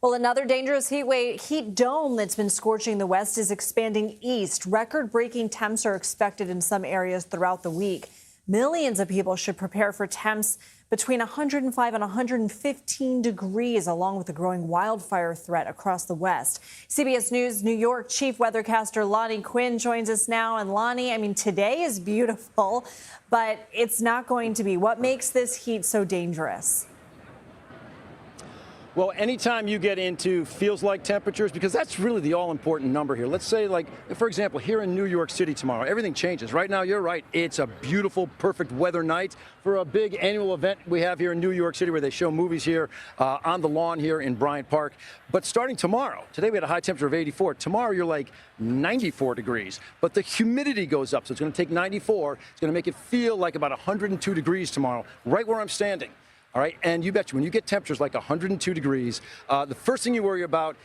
Well, another dangerous heat dome that's been scorching the West is expanding east. Record-breaking temps are expected in some areas throughout the week. Millions of people should prepare for temps between 105 and 115 degrees, along with the growing wildfire threat across the West. CBS News New York chief weathercaster Lonnie Quinn joins us now. And Lonnie, today is beautiful, but it's not going to be. What makes this heat so dangerous? Well, anytime you get into feels like temperatures, because that's really the all-important number here. Let's say, like, for example, here in New York City tomorrow, everything changes. Right now, you're right. It's a beautiful, perfect weather night for a big annual event we have here in New York City where they show movies here on the lawn here in Bryant Park. But starting tomorrow, today we had a high temperature of 84. Tomorrow, you're like 94 degrees. But the humidity goes up, so it's going to take 94. It's going to make it feel like about 102 degrees tomorrow, right where I'm standing. All right, and you betcha, when you get temperatures like 102 degrees, the first thing you worry about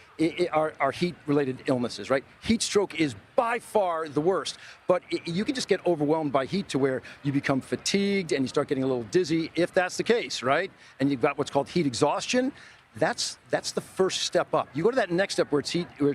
are heat-related illnesses, right? Heat stroke is by far the worst, but you can just get overwhelmed by heat to where you become fatigued and you start getting a little dizzy, if that's the case, right? And you've got what's called heat exhaustion. That's the first step up. You go to that next step where it's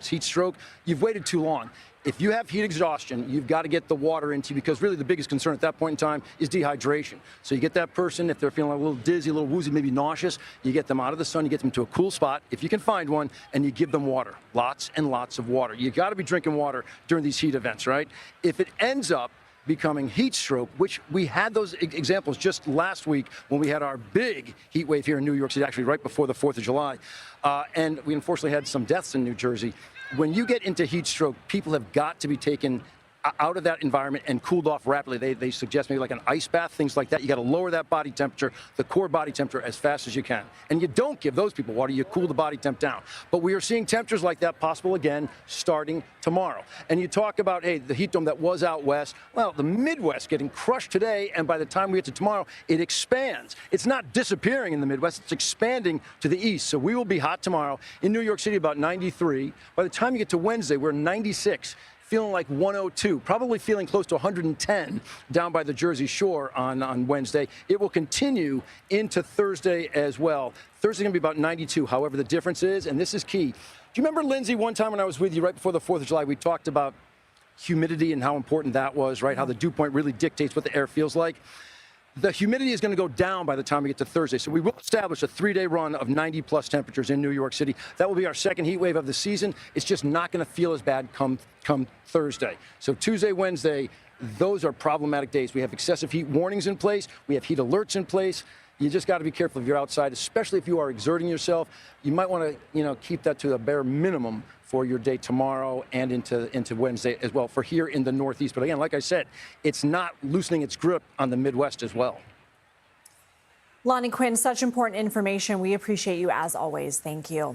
heat stroke, you've waited too long. If you have heat exhaustion, you've got to get the water into you, because really the biggest concern at that point in time is dehydration. So you get that person, if they're feeling a little dizzy, a little woozy, maybe nauseous, you get them out of the sun, you get them to a cool spot, if you can find one, and you give them water. Lots and lots of water. You got to be drinking water during these heat events, right? If it ends up becoming heat stroke, which we had those examples just last week when we had our big heat wave here in New York City, actually right before the 4th of July. And we unfortunately had some deaths in New Jersey. When you get into heat stroke, people have got to be taken out of that environment and cooled off rapidly. They suggest maybe like an ice bath, things like that. You got to lower that body temperature, the core body temperature, as fast as you can. And you don't give those people water, you cool the body temp down. But we are seeing temperatures like that possible again starting tomorrow. And you talk about, hey, the heat dome that was out west, well, the Midwest getting crushed today, and by the time we get to tomorrow, it expands. It's not disappearing in the Midwest, it's expanding to the east. So we will be hot tomorrow. In New York City, about 93. By the time you get to Wednesday, we're 96. Feeling like 102, probably feeling close to 110 down by the Jersey Shore on Wednesday. It will continue into Thursday as well. Thursday going to be about 92. However, the difference is, and this is key. Do you remember, Lindsay, one time when I was with you right before the 4th of July, we talked about humidity and how important that was, right? How the dew point really dictates what the air feels like. The humidity is going to go down by the time we get to Thursday. So we will establish a 3-day run of 90-plus temperatures in New York City. That will be our second heat wave of the season. It's just not going to feel as bad come Thursday. So Tuesday, Wednesday, those are problematic days. We have excessive heat warnings in place. We have heat alerts in place. You just got to be careful if you're outside, especially if you are exerting yourself. You might want to, keep that to the bare minimum for your day tomorrow and into Wednesday as well for here in the Northeast. But again, like I said, it's not loosening its grip on the Midwest as well. Lonnie Quinn, such important information. We appreciate you as always. Thank you.